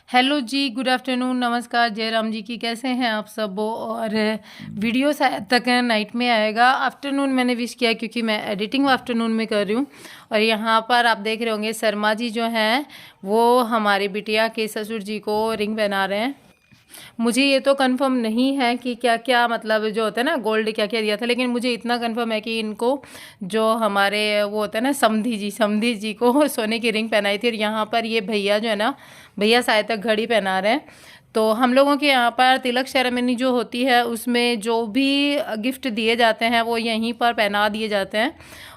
Hello जी, good afternoon, नमस्कार, जय राम जी की। कैसे हैं आप सब? और वीडियो शायद तक नाइट में आएगा। आफ्टरनून मैंने विश किया क्योंकि मैं एडिटिंग आफ्टरनून में कर रही हूँ। और यहाँ पर आप देख रहे होंगे शर्मा जी जो हैं वो हमारे बिटिया के ससुर जी को रिंग पहना रहे हैं। मुझे ये तो कंफर्म नहीं है कि क्या क्या मतलब जो होता है ना गोल्ड क्या क्या दिया था, लेकिन मुझे इतना कंफर्म है कि इनको जो हमारे वो होता है ना समधी जी को सोने की रिंग पहनाई थी। और यहाँ पर ये भैया जो है ना, भैया शायद तक घड़ी पहना रहे हैं। तो हम लोगों के यहाँ पर तिलक सेरेमनी जो होती है उसमें जो भी गिफ्ट दिए जाते हैं वो यहीं पर पहना दिए जाते हैं।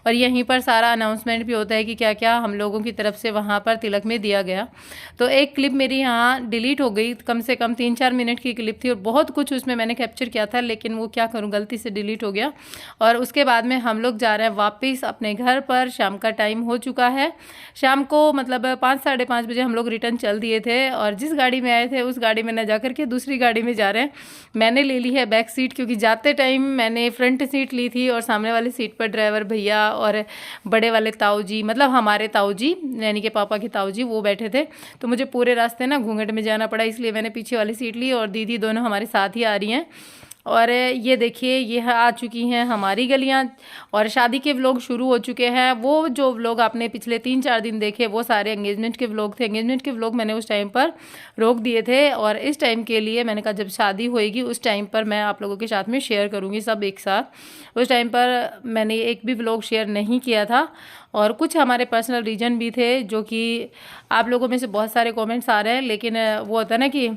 और यहीं पर सारा अनाउंसमेंट भी होता है कि क्या क्या हम लोगों की तरफ से वहाँ पर तिलक में दिया गया। तो एक क्लिप मेरी यहाँ डिलीट हो गई, कम से कम 3-4 मिनट की क्लिप थी और बहुत कुछ उसमें मैंने कैप्चर किया था, लेकिन वो क्या करूँ गलती से डिलीट हो गया। और उसके बाद में हम लोग जा रहे हैं वापस अपने घर पर। शाम का टाइम हो चुका है। शाम को मतलब 5-5:30 बजे हम लोग रिटर्न चल दिए थे और जिस गाड़ी में आए थे उस गाड़ी में न जा करके दूसरी गाड़ी में जा रहे हैं। मैंने ले ली है बैक सीट क्योंकि जाते टाइम मैंने फ्रंट सीट ली थी और सामने वाली सीट पर ड्राइवर भैया और बड़े वाले ताऊ जी, मतलब हमारे ताऊ जी यानी कि पापा के ताऊ जी, वो बैठे थे। तो मुझे पूरे रास्ते ना घूंघट में जाना पड़ा, इसलिए मैंने पीछे वाली सीट ली और दीदी दोनों हमारे साथ ही आ रही हैं। और ये देखिए ये आ चुकी हैं हमारी गलियां और शादी के व्लॉग शुरू हो चुके हैं। वो जो व्लॉग आपने पिछले 3-4 दिन देखे वो सारे एंगेजमेंट के व्लॉग थे। एंगेजमेंट के व्लॉग मैंने उस टाइम पर रोक दिए थे और इस टाइम के लिए मैंने कहा जब शादी होएगी उस टाइम पर मैं आप लोगों के साथ में शेयर करूँगी सब एक साथ। उस टाइम पर मैंने एक भी व्लॉग शेयर नहीं किया था और कुछ हमारे पर्सनल रीजन भी थे जो कि आप लोगों में से बहुत सारे कमेंट्स आ रहे हैं, लेकिन वो होता है ना कि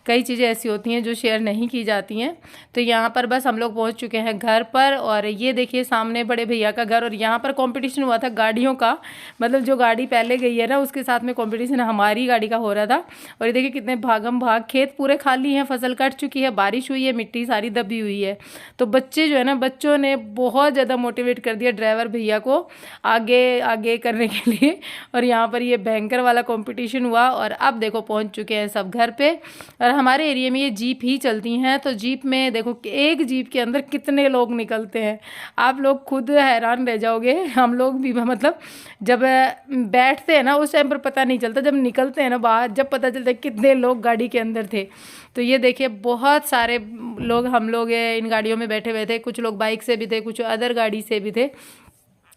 कई चीज़ें ऐसी होती हैं जो शेयर नहीं की जाती हैं। तो यहाँ पर बस हम लोग पहुँच चुके हैं घर पर और ये देखिए सामने बड़े भैया का घर। और यहाँ पर कंपटीशन हुआ था गाड़ियों का, मतलब जो गाड़ी पहले गई है ना उसके साथ में कंपटीशन हमारी गाड़ी का हो रहा था। और ये देखिए कितने भागम भाग, खेत पूरे खाली हैं, फसल कट चुकी है, बारिश हुई है, मिट्टी सारी दबी हुई है। तो बच्चे जो है ना, बच्चों ने बहुत ज़्यादा मोटिवेट कर दिया ड्राइवर भैया को आगे आगे करने के लिए। और यहाँ पर ये भयंकर वाला कॉम्पिटिशन हुआ और अब देखो पहुँच चुके हैं सब घर पर। और हमारे एरिया में ये जीप ही चलती हैं, तो जीप में देखो कि एक जीप के अंदर कितने लोग निकलते हैं, आप लोग खुद हैरान रह जाओगे। हम लोग भी मतलब जब बैठते हैं ना उस टाइम पर पता नहीं चलता, जब निकलते हैं ना बाहर जब पता चलता है कितने लोग गाड़ी के अंदर थे। तो ये देखिए बहुत सारे लोग, हम लोग इन गाड़ियों में बैठे हुए थे, कुछ लोग बाइक से भी थे, कुछ अदर गाड़ी से भी थे।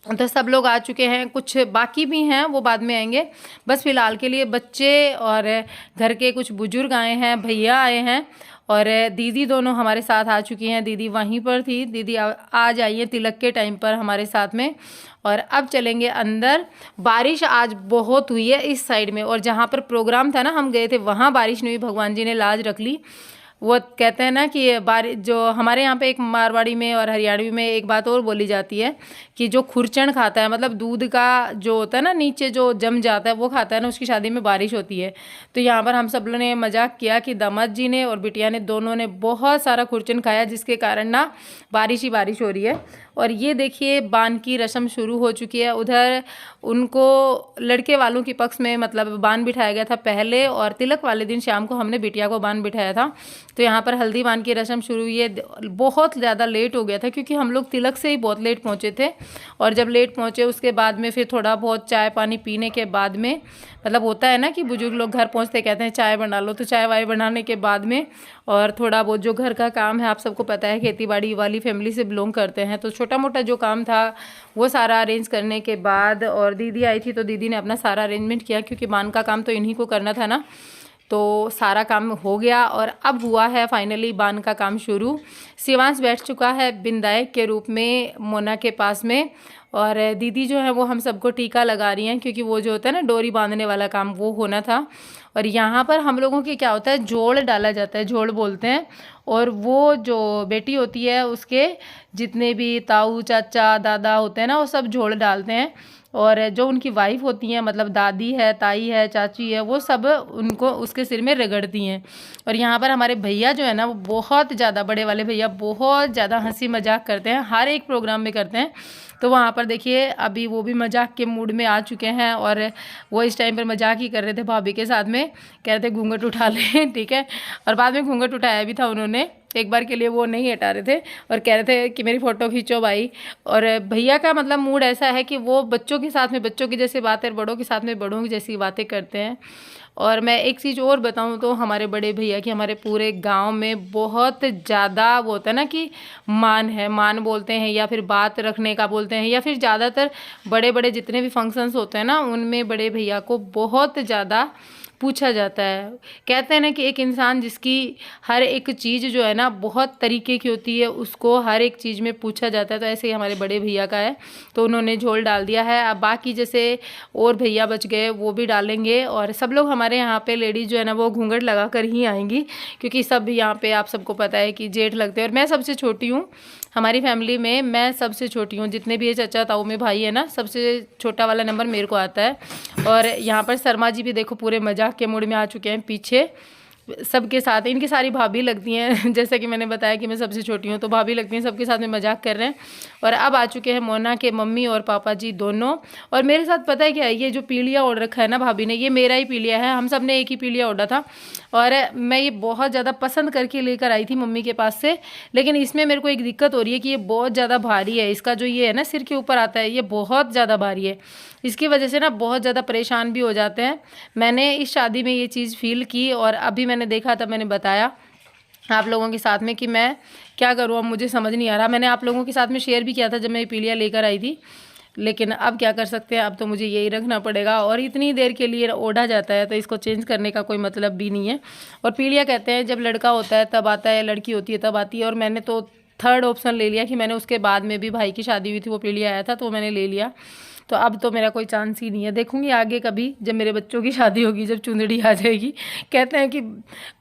तो सब लोग आ चुके हैं, कुछ बाकी भी हैं वो बाद में आएंगे। बस फिलहाल के लिए बच्चे और घर के कुछ बुजुर्ग आए हैं, भैया आए हैं और दीदी दोनों हमारे साथ आ चुकी हैं। दीदी वहीं पर थी, दीदी आज आई है तिलक के टाइम पर हमारे साथ में। और अब चलेंगे अंदर। बारिश आज बहुत हुई है इस साइड में और जहाँ पर प्रोग्राम था ना हम गए थे वहाँ बारिश नहीं हुई, भगवान जी ने लाज रख ली। वो कहते हैं ना कि बारिश, जो हमारे यहाँ पे एक मारवाड़ी में और हरियाणवी में एक बात और बोली जाती है कि जो खुरचन खाता है, मतलब दूध का जो होता है ना नीचे जो जम जाता है वो खाता है ना, उसकी शादी में बारिश होती है। तो यहाँ पर हम सब लोगों ने मजाक किया कि दामाद जी ने और बिटिया ने दोनों ने बहुत सारा खुरचन खाया जिसके कारण ना बारिश ही बारिश हो रही है। और ये देखिए बान की रस्म शुरू हो चुकी है। उधर उनको लड़के वालों के पक्ष में मतलब बान बिठाया गया था पहले और तिलक वाले दिन शाम को हमने बिटिया को बान बिठाया था। तो यहाँ पर हल्दी बान की रस्म शुरू हुई है। बहुत ज़्यादा लेट हो गया था क्योंकि हम लोग तिलक से ही बहुत लेट पहुँचे थे। और जब लेट पहुँचे उसके बाद में फिर थोड़ा बहुत चाय पानी पीने के बाद में, मतलब होता है ना कि बुजुर्ग लोग घर पहुँचते कहते हैं चाय बना लो, तो चाय वाय बनाने के बाद में और थोड़ा बहुत जो घर का काम है, आप सबको पता है खेती बाड़ी वाली फैमिली से बिलोंग करते हैं, तो छोटा मोटा जो काम था वो सारा अरेंज करने के बाद और दीदी आई थी तो दीदी ने अपना सारा अरेंजमेंट किया क्योंकि बान का काम तो इन्हीं को करना था ना। तो सारा काम हो गया और अब हुआ है फाइनली बान का काम शुरू। शिवांश बैठ चुका है बिंदायक के रूप में मोना के पास में और दीदी जो है वो हम सबको टीका लगा रही हैं क्योंकि वो जो होता है ना डोरी बांधने वाला काम वो होना था। और यहाँ पर हम लोगों के क्या होता है, जोड़ डाला जाता है, जोड़ बोलते हैं। और वो जो बेटी होती है उसके जितने भी ताऊ चाचा दादा होते हैं ना वो सब जोड़ डालते हैं। और जो उनकी वाइफ होती हैं, मतलब दादी है, ताई है, चाची है, वो सब उनको उसके सिर में रगड़ती हैं। और यहाँ पर हमारे भैया जो है ना वो बहुत ज़्यादा, बड़े वाले भैया बहुत ज़्यादा हंसी मजाक करते हैं, हर एक प्रोग्राम में करते हैं। तो वहाँ पर देखिए अभी वो भी मजाक के मूड में आ चुके हैं और वो इस टाइम पर मजाक ही कर रहे थे भाभी के साथ में, कह रहे थे घूंघट उठा लें ठीक है। और बाद में घूंघट उठाया भी था उन्होंने। एक बार के लिए वो नहीं हटा रहे थे और कह रहे थे कि मेरी फ़ोटो खींचो भाई। और भैया का मतलब मूड ऐसा है कि वो बच्चों के साथ में बच्चों की जैसी बातें, बड़ों के साथ में बड़ों की जैसी बातें करते हैं। और मैं एक चीज़ और बताऊं तो हमारे बड़े भैया की हमारे पूरे गांव में बहुत ज़्यादा वो होता है ना कि मान है, मान बोलते हैं या फिर बात रखने का बोलते हैं, या फिर ज़्यादातर बड़े बड़े जितने भी फंक्शंस होते हैं ना उनमें बड़े भैया को बहुत ज़्यादा पूछा जाता है। कहते हैं ना कि एक इंसान जिसकी हर एक चीज़ जो है ना बहुत तरीके की होती है, उसको हर एक चीज़ में पूछा जाता है। तो ऐसे ही हमारे बड़े भैया का है, तो उन्होंने झोल डाल दिया है। अब बाकी जैसे और भैया बच गए वो भी डालेंगे। और सब लोग हमारे यहाँ पे लेडीज़ जो है ना वो घूंघट लगा कर ही आएंगी, क्योंकि सब यहाँ पे आप सबको पता है कि जेठ लगते हैं। और मैं सबसे छोटी हूँ हमारी फैमिली में, मैं सबसे छोटी हूँ। जितने भी ये चाचा ताऊ में भाई है ना, सबसे छोटा वाला नंबर मेरे को आता है। और यहाँ पर शर्मा जी भी देखो पूरे मजाक के मूड में आ चुके हैं पीछे सबके साथ। इनकी सारी भाभी लगती हैं जैसे कि मैंने बताया कि मैं सबसे छोटी हूँ, तो भाभी लगती हैं, सबके साथ में मजाक कर रहे हैं। और अब आ चुके हैं मोना के मम्मी और पापा जी दोनों। और मेरे साथ पता है क्या है, ये जो पीलिया ओढ़ रखा है ना भाभी ने, ये मेरा ही पीलिया है। हम सब ने एक ही पीलिया ओढ़ा था और मैं ये बहुत ज़्यादा पसंद करके लेकर आई थी मम्मी के पास से। लेकिन इसमें मेरे को एक दिक्कत हो रही है कि ये बहुत ज़्यादा भारी है। इसका जो ये है ना सिर के ऊपर आता है, ये बहुत ज़्यादा भारी है। इसकी वजह से ना बहुत ज़्यादा परेशान भी हो जाते हैं। मैंने इस शादी में ये चीज़ फील की और अभी मैंने देखा तब मैंने बताया आप लोगों के साथ में कि मैं क्या करूँ, अब मुझे समझ नहीं आ रहा। मैंने आप लोगों के साथ में शेयर भी किया था जब मैं पीलिया लेकर आई थी, लेकिन अब क्या कर सकते हैं, अब तो मुझे यही रखना पड़ेगा। और इतनी देर के लिए ओढ़ा जाता है तो इसको चेंज करने का कोई मतलब भी नहीं है। और पीलिया कहते हैं जब लड़का होता है तब आता है, लड़की होती है तब आती है। और मैंने तो थर्ड ऑप्शन ले लिया कि मैंने उसके बाद में भी भाई की शादी हुई थी, वो पीलिया आया था तो मैंने ले लिया। तो अब तो मेरा कोई चांस ही नहीं है। देखूंगी आगे कभी जब मेरे बच्चों की शादी होगी, जब चुंदड़ी आ जाएगी। कहते हैं कि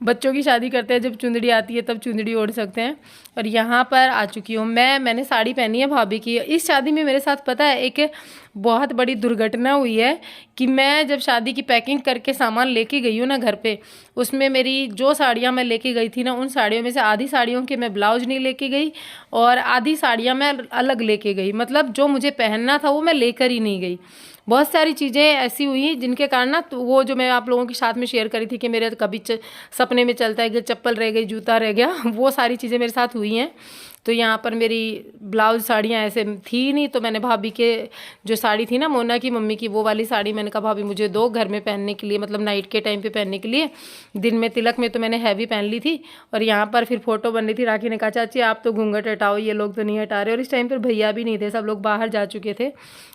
बच्चों की शादी करते हैं जब चुंदड़ी आती है तब चुंदड़ी ओढ़ सकते हैं। और यहाँ पर आ चुकी हूँ मैंने साड़ी पहनी है भाभी की। इस शादी में मेरे साथ पता है एक बहुत बड़ी दुर्घटना हुई है कि मैं जब शादी की पैकिंग करके सामान लेके गई हूँ ना घर पे, उसमें मेरी जो साड़ियाँ मैं लेके गई थी ना, उन साड़ियों में से आधी साड़ियों के मैं ब्लाउज नहीं लेके गई और आधी साड़ियाँ मैं अलग लेके गई। मतलब जो मुझे पहनना था वो मैं लेकर ही नहीं गई। बहुत सारी चीज़ें ऐसी हुई जिनके कारण ना, तो वो जो मैं आप लोगों के साथ में शेयर करी थी कि मेरे कभी सपने में चलता है कि चप्पल रह गई, जूता रह गया, वो सारी चीज़ें मेरे साथ हुई हैं। तो यहाँ पर मेरी ब्लाउज साड़ियाँ ऐसे थी नहीं, तो मैंने भाभी के जो साड़ी थी ना मोना की मम्मी की, वो वाली साड़ी मैंने कहा भाभी मुझे दो घर में पहनने के लिए, मतलब नाइट के टाइम पे पहनने के लिए। दिन में तिलक में तो मैंने हैवी पहन ली थी। और यहाँ पर फिर फोटो बन रही थी, राखी ने कहा चाची आप तो घूंघट हटाओ, ये लोग तो नहीं हटा रहे। और इस टाइम पर भैया भी नहीं थे, सब लोग बाहर जा चुके थे,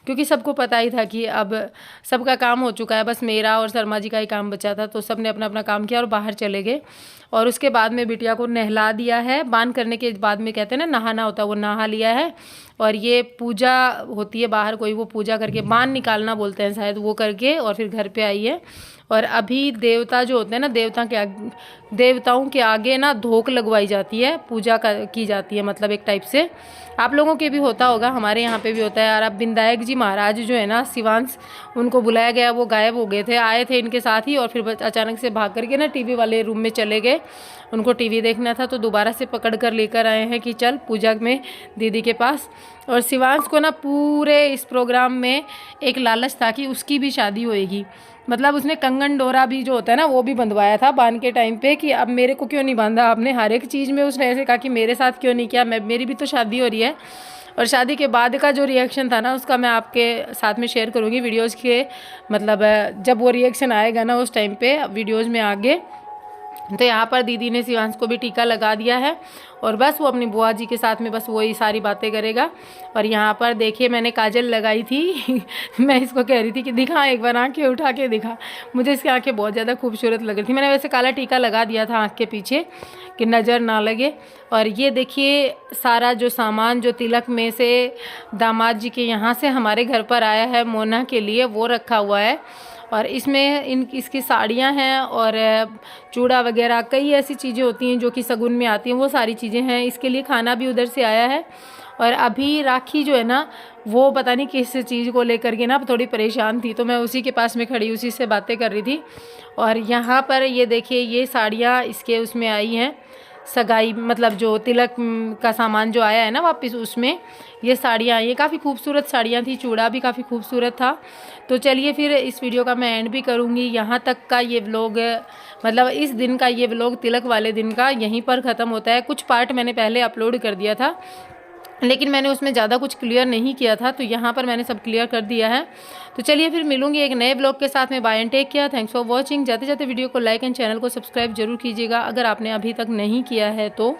क्योंकि सबको पता ही था कि अब सबका काम हो चुका है, बस मेरा और शर्मा जी का ही काम बचा था। तो सब ने अपना अपना काम किया और बाहर चले गए। और उसके बाद में बिटिया को नहला दिया है। बांध करने के बाद में कहते हैं ना नहाना होता है, वो नहा लिया है। और ये पूजा होती है बाहर, कोई वो पूजा करके बांध निकालना बोलते हैं शायद, वो करके और फिर घर पे आई है। और अभी देवता जो होते हैं ना, देवताओं के आगे ना धोक लगवाई जाती है, पूजा की जाती है, मतलब एक टाइप से। आप लोगों के भी होता होगा, हमारे यहाँ पे भी होता है। और अब विनायक जी महाराज जो है ना शिवांश, उनको बुलाया गया, वो गायब हो गए थे। आए थे इनके साथ ही और फिर अचानक से भाग करके ना टीवी वाले रूम में चले गए। उनको टीवी देखना था तो दोबारा से पकड़ कर लेकर आए हैं कि चल पूजा में दीदी के पास। और शिवांश को ना पूरे इस प्रोग्राम में एक लालच था कि उसकी भी शादी होएगी। मतलब उसने कंगन डोरा भी जो होता है ना वो भी बंधवाया था बांध के टाइम पे कि अब मेरे को क्यों नहीं बांधा आपने। हर एक चीज़ में उसने ऐसे कहा कि मेरे साथ क्यों नहीं किया, मेरी भी तो शादी हो रही है। और शादी के बाद का जो रिएक्शन था ना उसका मैं आपके साथ में शेयर करूँगी वीडियोज़ के, मतलब जब वो रिएक्शन आएगा ना उस टाइम पे वीडियोज़ में आगे। तो यहाँ पर दीदी ने शिवांश को भी टीका लगा दिया है और बस वो अपनी बुआ जी के साथ में बस वही सारी बातें करेगा। और यहाँ पर देखिए मैंने काजल लगाई थी मैं इसको कह रही थी कि दिखा एक बार आंखें उठा के दिखा। मुझे इसकी आंखें बहुत ज़्यादा खूबसूरत लग रही थी। मैंने वैसे काला टीका लगा दिया था आँख के पीछे कि नज़र ना लगे। और ये देखिए सारा जो सामान जो तिलक में से दामाद जी के यहाँ से हमारे घर पर आया है मोना के लिए, वो रखा हुआ है। और इसमें इसकी साड़ियाँ हैं और चूड़ा वगैरह कई ऐसी चीज़ें होती हैं जो कि शगुन में आती हैं, वो सारी चीज़ें हैं। इसके लिए खाना भी उधर से आया है। और अभी राखी जो है ना वो पता नहीं किस चीज़ को लेकर के ना थोड़ी परेशान थी, तो मैं उसी के पास में खड़ी उसी से बातें कर रही थी। और यहाँ पर ये देखिए ये साड़ियाँ इसके उसमें आई हैं सगाई मतलब जो तिलक का सामान जो आया है ना वापस, उसमें ये साड़ियाँ, ये काफ़ी खूबसूरत साड़ियाँ थी, चूड़ा भी काफ़ी खूबसूरत था। तो चलिए फिर इस वीडियो का मैं एंड भी करूँगी। यहाँ तक का ये व्लॉग मतलब इस दिन का ये व्लॉग तिलक वाले दिन का यहीं पर ख़त्म होता है। कुछ पार्ट मैंने पहले अपलोड कर दिया था, लेकिन मैंने उसमें ज़्यादा कुछ क्लियर नहीं किया था, तो यहाँ पर मैंने सब क्लियर कर दिया है। तो चलिए फिर मिलूंगी एक नए ब्लॉग के साथ में। Bye and take care, thanks for watching. जाते जाते वीडियो को लाइक एंड चैनल को सब्सक्राइब जरूर कीजिएगा अगर आपने अभी तक नहीं किया है तो।